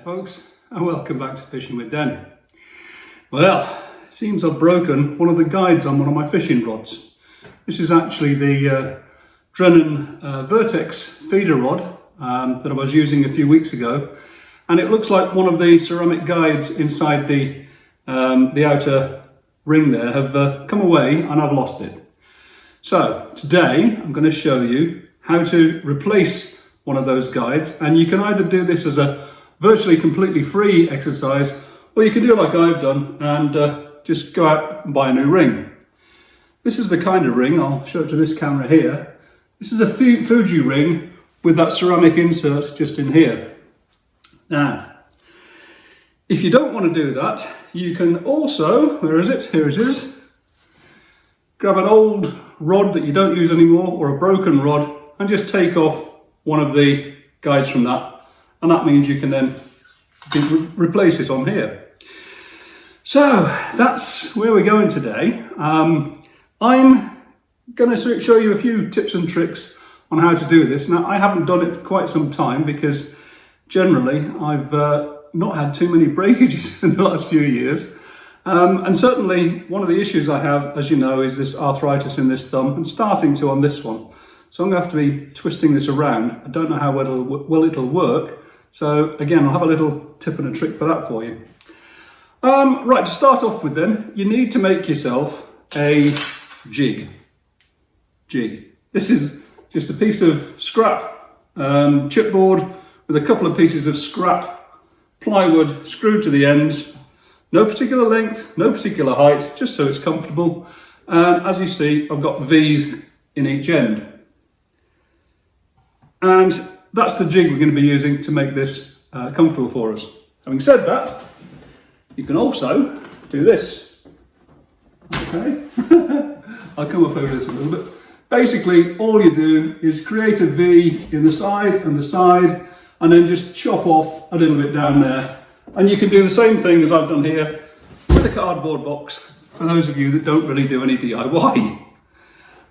folks, and welcome back to Fishing with Den. Well, it seems I've broken one of the guides on one of my fishing rods. This is actually the Drennan Vertex feeder rod that I was using a few weeks ago, and it looks like one of the ceramic guides inside the outer ring there have come away and I've lost it. So today I'm going to show you how to replace one of those guides, and you can either do this as a virtually completely free exercise, or you can do like I've done and just go out and buy a new ring. This is the kind of ring, I'll show it to this camera here. This is a Fuji ring with that ceramic insert just in here. Now, if you don't want to do that, you can also, where is it? Here it is. Grab an old rod that you don't use anymore or a broken rod and just take off one of the guides from that. And that means you can then replace it on here. So that's where we're going today. I'm going to show you a few tips and tricks on how to do this. Now, I haven't done it for quite some time because generally I've not had too many breakages in the last few years. And certainly one of the issues I have, as you know, is this arthritis in this thumb and starting to on this one. So I'm going to have to be twisting this around. I don't know how well it'll work. So again, I'll have a little tip and a trick for that for you. Right, to start off with then, you need to make yourself a jig. This is just a piece of scrap chipboard with a couple of pieces of scrap plywood screwed to the ends. No particular length, no particular height, just so it's comfortable. And as you see, I've got V's in each end. And that's the jig we're going to be using to make this comfortable for us. Having said that, you can also do this. Okay, I'll come up over this a little bit. Basically, all you do is create a V in the side and the side, and then just chop off a little bit down there. And you can do the same thing as I've done here with a cardboard box, for those of you that don't really do any DIY.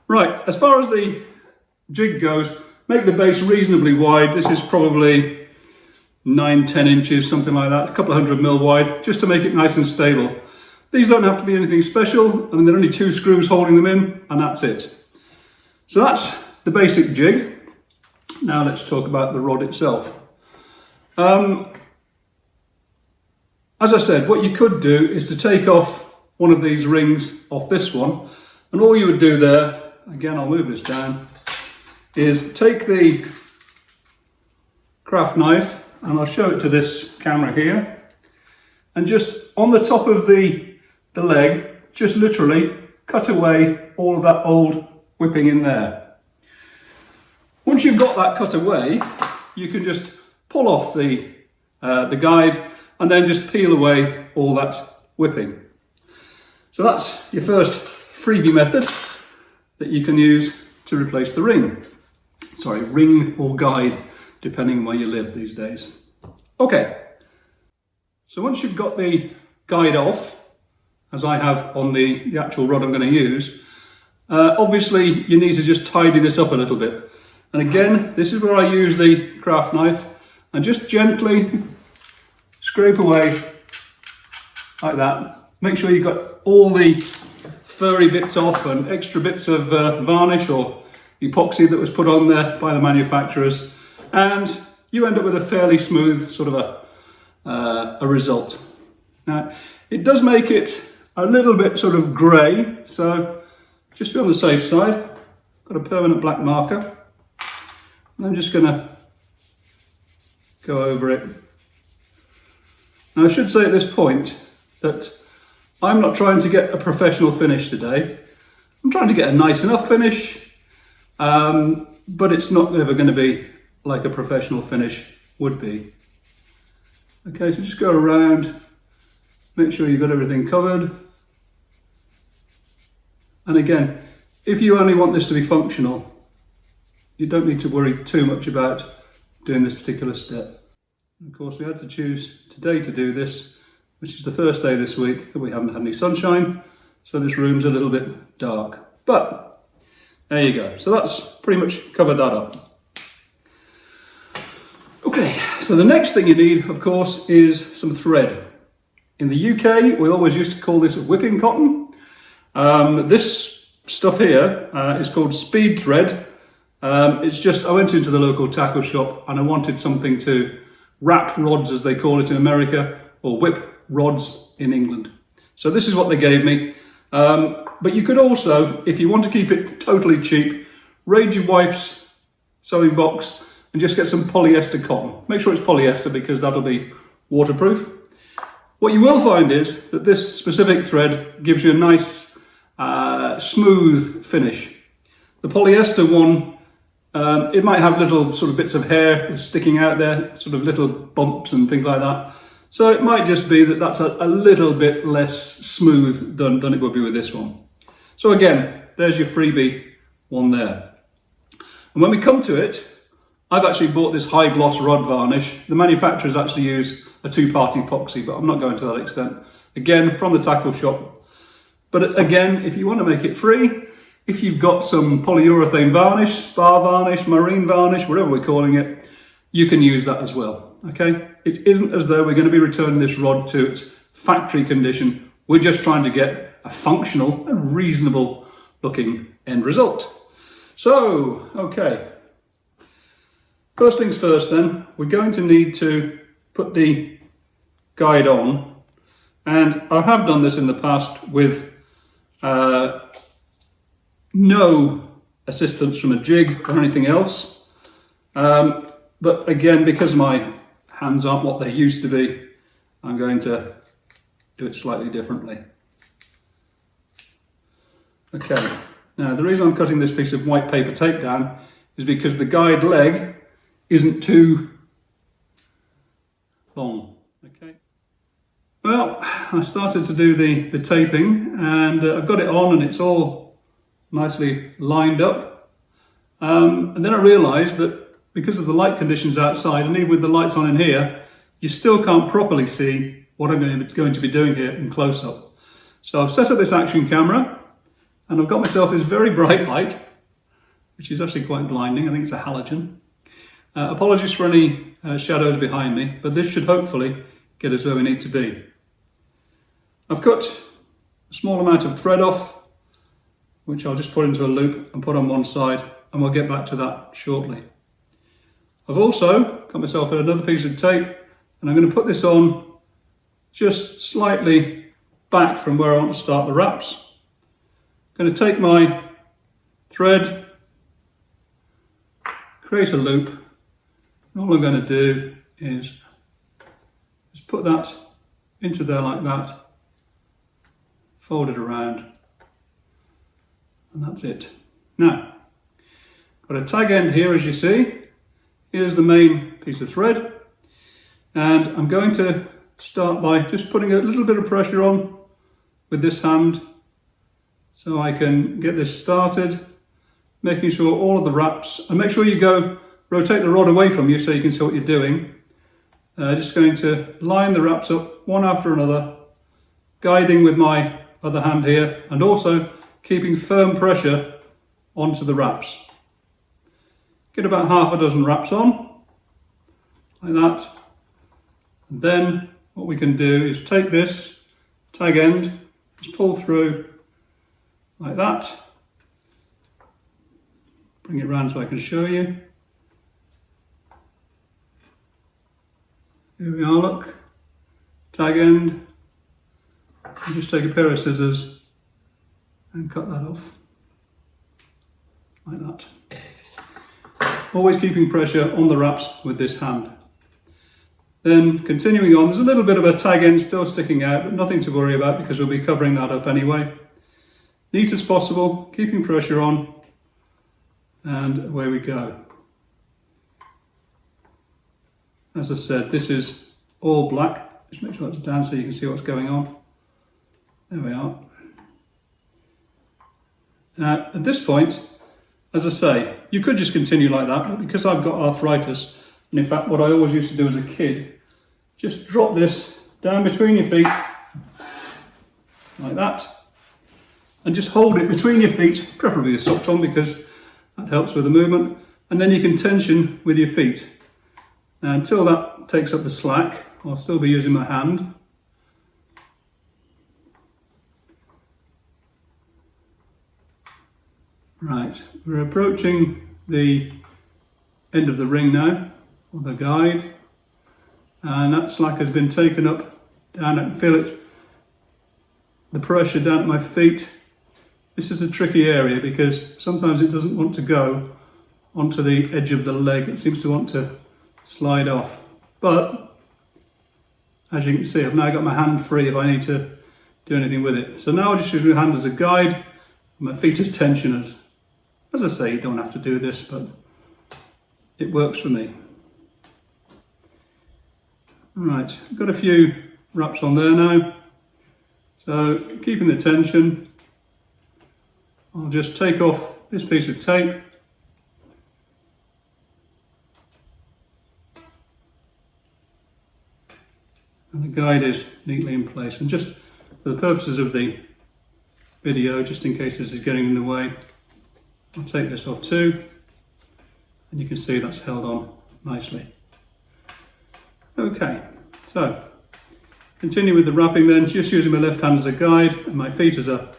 Right, as far as the jig goes, make the base reasonably wide. This is probably 9-10 inches, something like that, a couple of 100 mil wide, just to make it nice and stable. These don't have to be anything special. I mean, there are only 2 screws holding them in, and that's it. So that's the basic jig. Now let's talk about the rod itself. As I said, what you could do is to take off one of these rings off this one, and all you would do there, again, I'll move this down, is take the craft knife, and I'll show it to this camera here, and just on the top of the leg, just literally cut away all of that old whipping in there. Once you've got that cut away, you can just pull off the guide and then just peel away all that whipping. So that's your first freebie method that you can use to replace the ring. Sorry, ring or guide, depending on where you live these days. Okay, so once you've got the guide off, as I have on the actual rod I'm going to use, obviously you need to just tidy this up a little bit. And again, this is where I use the craft knife and just gently scrape away like that. Make sure you've got all the furry bits off and extra bits of varnish or epoxy that was put on there by the manufacturers, and you end up with a fairly smooth sort of a result. Now, it does make it a little bit sort of grey, so just be on the safe side. Got a permanent black marker, and I'm just going to go over it. Now, I should say at this point that I'm not trying to get a professional finish today. I'm trying to get a nice enough finish, but it's not ever going to be like a professional finish would be. Okay, so just go around, make sure you've got everything covered. And again, if you only want this to be functional, you don't need to worry too much about doing this particular step. Of course, we had to choose today to do this, which is the first day this week that we haven't had any sunshine, so this room's a little bit dark. But there you go. So that's pretty much covered that up. Okay, so So the next thing you need, of course, is some thread. In the UK, we always used to call this whipping cotton. This stuff here is called speed thread. It's just, I went into the local tackle shop and I wanted something to wrap rods, as they call it in America, or whip rods in England. So this is what they gave me. But you could also, if you want to keep it totally cheap, raid your wife's sewing box and just get some polyester cotton. Make sure it's polyester because that'll be waterproof. What you will find is that this specific thread gives you a nice smooth finish. The polyester one, it might have little sort of bits of hair sticking out there, sort of little bumps and things like that. So it might just be that that's a little bit less smooth than it would be with this one. So again, there's your freebie one there. And when we come to it, I've actually bought this high gloss rod varnish. The manufacturers actually use a two-part epoxy, but I'm not going to that extent. Again, from the tackle shop. But again, if you want to make it free, if you've got some polyurethane varnish, spar varnish, marine varnish, whatever we're calling it, you can use that as well, okay? It isn't as though we're going to be returning this rod to its factory condition. We're just trying to get a functional and reasonable looking end result. So, okay. First things first then, we're going to need to put the guide on, and I have done this in the past with no assistance from a jig or anything else, but again, because my hands aren't what they used to be, I'm going to do it slightly differently. Okay, now the reason I'm cutting this piece of white paper tape down is because the guide leg isn't too long. Okay. Well, I started to do the taping, and I've got it on and it's all nicely lined up. And then I realised that because of the light conditions outside, and even with the lights on in here, you still can't properly see what I'm going to be doing here in close-up. So I've set up this action camera, and I've got myself this very bright light, which is actually quite blinding. I think it's a halogen. Apologies for any shadows behind me, but this should hopefully get us where we need to be. I've cut a small amount of thread off, which I'll just put into a loop and put on one side, and we'll get back to that shortly. I've also got myself another piece of tape, and I'm going to put this on just slightly back from where I want to start the wraps. I'm going to take my thread, create a loop, and all I'm going to do is just put that into there like that, fold it around, and that's it. Now, got a tag end here, as you see. Here's the main piece of thread, and I'm going to start by just putting a little bit of pressure on with this hand so I can get this started, making sure all of the wraps, and make sure you rotate the rod away from you so you can see what you're doing. Just going to line the wraps up one after another, guiding with my other hand here, and also keeping firm pressure onto the wraps. Get about half a dozen wraps on, like that. And then what we can do is take this tag end, just pull through like that. Bring it round so I can show you. Here we are, look. Tag end. And just take a pair of scissors and cut that off. Like that. Always keeping pressure on the wraps with this hand. Then continuing on, there's a little bit of a tag end still sticking out, but nothing to worry about because we'll be covering that up anyway. Neat as possible, keeping pressure on, and away we go. As I said, this is all black. Just make sure it's down so you can see what's going on. There we are. At this point, as I say, you could just continue like that, but because I've got arthritis, and in fact what I always used to do as a kid, just drop this down between your feet, like that, and just hold it between your feet, preferably with socks on because that helps with the movement, and then you can tension with your feet. Now until that takes up the slack, I'll still be using my hand. Right, we're approaching the end of the ring now, or the guide, and that slack has been taken up, down. I can feel it, the pressure down at my feet. This is a tricky area because sometimes it doesn't want to go onto the edge of the leg, it seems to want to slide off. But as you can see, I've now got my hand free if I need to do anything with it. So now I just use my hand as a guide, and my feet as tensioners. As I say, you don't have to do this, but it works for me. Right, I've got a few wraps on there now. So keeping the tension, I'll just take off this piece of tape. And the guide is neatly in place. And just for the purposes of the video, just in case this is getting in the way, I'll take this off too. And you can see that's held on nicely. Okay, so continue with the wrapping then, just using my left hand as a guide and my feet as a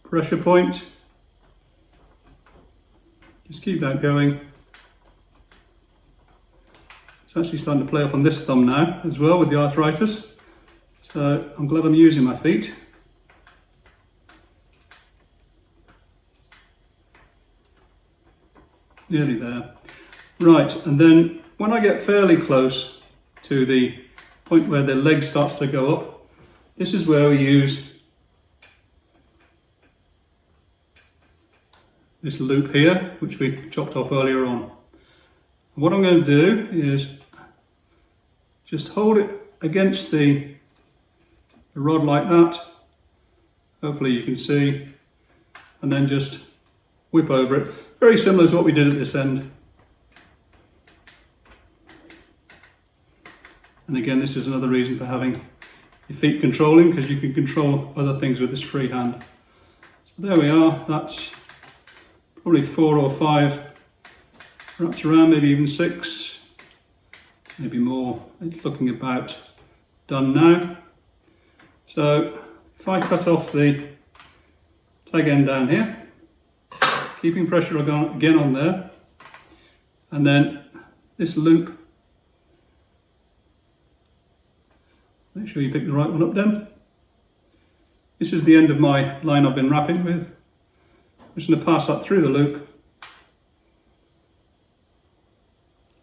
pressure point. Just keep that going. It's actually starting to play up on this thumb now as well with the arthritis. So I'm glad I'm using my feet. Nearly there. Right, and then when I get fairly close to the point where the leg starts to go up, this is where we use this loop here, which we chopped off earlier on. And what I'm going to do is just hold it against the rod like that, hopefully you can see, and then just whip over it. Very similar to what we did at this end. And again, this is another reason for having your feet controlling, because you can control other things with this free hand. So there we are, that's probably 4 or 5 wraps around, maybe even 6, maybe more. It's looking about done now. So if I cut off the tag end down here, keeping pressure again on there, and then this loop, make sure you pick the right one up then. This is the end of my line I've been wrapping with. I'm just going to pass that through the loop,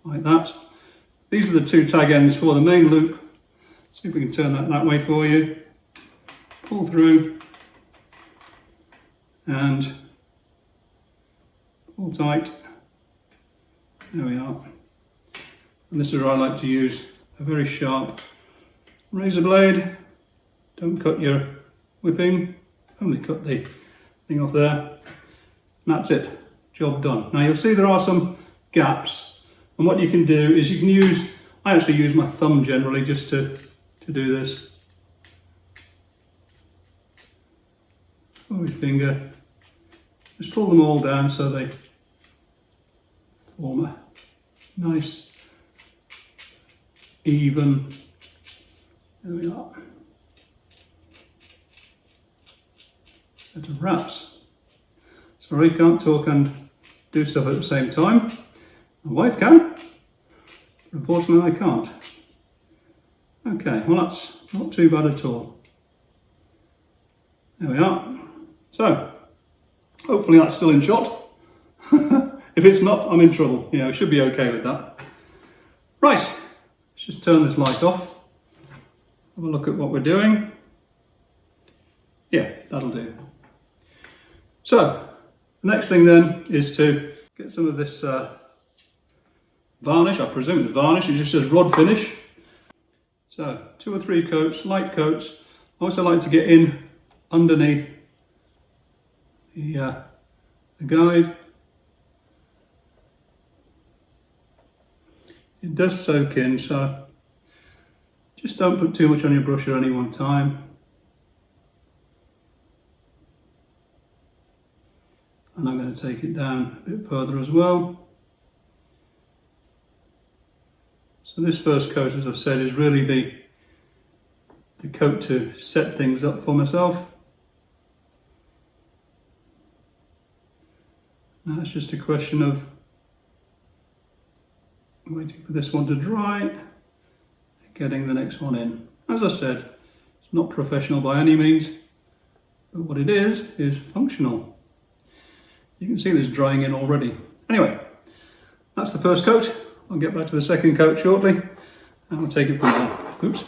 like that. These are the 2 tag ends for the main loop. See if we can turn that way for you. Pull through and pull tight. There we are. And this is where I like to use a very sharp razor blade. Don't cut your whipping, only cut the thing off there. And that's it, job done. Now you'll see there are some gaps, and what you can do is you can use, I actually use my thumb generally just to do this. With my finger, just pull them all down so they form a nice, even, there we are, set of wraps. Sorry, can't talk and do stuff at the same time. My wife can, but unfortunately I can't. Okay, well that's not too bad at all. There we are. So, hopefully that's still in shot. If it's not, I'm in trouble. Yeah, we should be okay with that. Right, let's just turn this light off. Have a look at what we're doing. Yeah, that'll do. So, the next thing then is to get some of this varnish. I presume it's varnish, it just says rod finish. So 2 or 3 coats, light coats. I also like to get in underneath the guide. It does soak in, so just don't put too much on your brush at any one time. And I'm going to take it down a bit further as well. So this first coat, as I've said, is really the coat to set things up for myself. Now it's just a question of waiting for this one to dry, getting the next one in. As I said, it's not professional by any means, but what it is functional. You can see this drying in already. Anyway, that's the first coat. I'll get back to the second coat shortly, and I'll take it from there. Oops.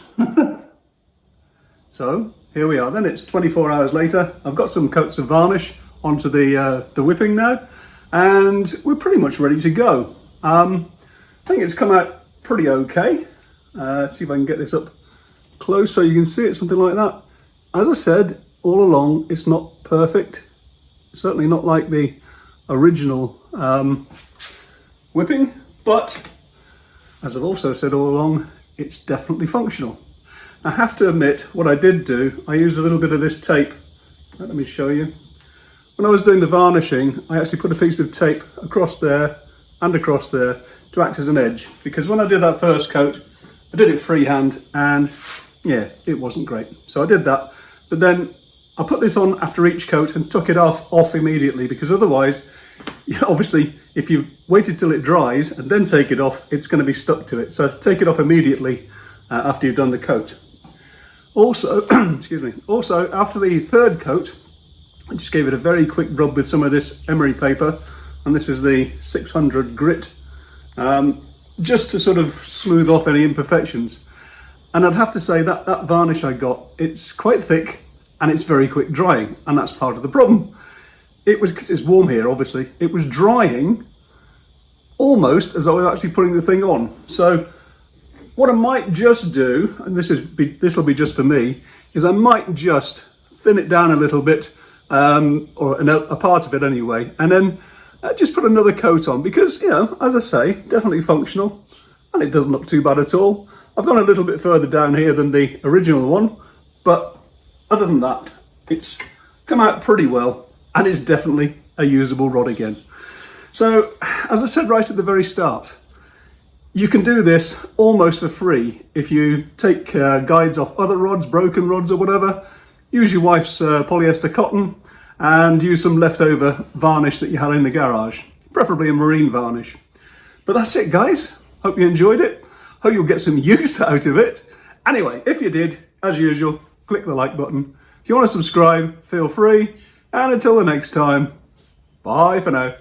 So, here we are then. It's 24 hours later. I've got some coats of varnish onto the whipping now, and we're pretty much ready to go. I think it's come out pretty okay. See if I can get this up close so you can see it, something like that. As I said all along, it's not perfect. Certainly not like the original whipping, but as I've also said all along, it's definitely functional. I have to admit, what I did do, I used a little bit of this tape. Let me show you. When I was doing the varnishing, I actually put a piece of tape across there and across there to act as an edge, because when I did that first coat, I did it freehand, and yeah, it wasn't great. So I did that, but then I put this on after each coat and took it off immediately, because otherwise, obviously, if you waited till it dries and then take it off, it's going to be stuck to it. So take it off immediately after you've done the coat. Also, excuse me. Also, after the third coat, I just gave it a very quick rub with some of this emery paper, and this is the 600 grit, just to sort of smooth off any imperfections. And I'd have to say that that varnish I got, it's quite thick and it's very quick drying, and that's part of the problem. It was, because it's warm here obviously, it was drying almost as I was actually putting the thing on. So what I might just do, and this will be just for me, is I might just thin it down a little bit, or a part of it anyway, and then just put another coat on, because, you know, as I say, definitely functional, and it doesn't look too bad at all. I've gone a little bit further down here than the original one, but other than that, it's come out pretty well, and it's definitely a usable rod again. So, as I said right at the very start, you can do this almost for free if you take guides off other rods, broken rods or whatever. Use your wife's polyester cotton and use some leftover varnish that you had in the garage, preferably a marine varnish. But that's it, guys. Hope you enjoyed it. Hope you'll get some use out of it. Anyway, if you did, as usual, click the like button. If you want to subscribe, feel free. And until the next time, bye for now.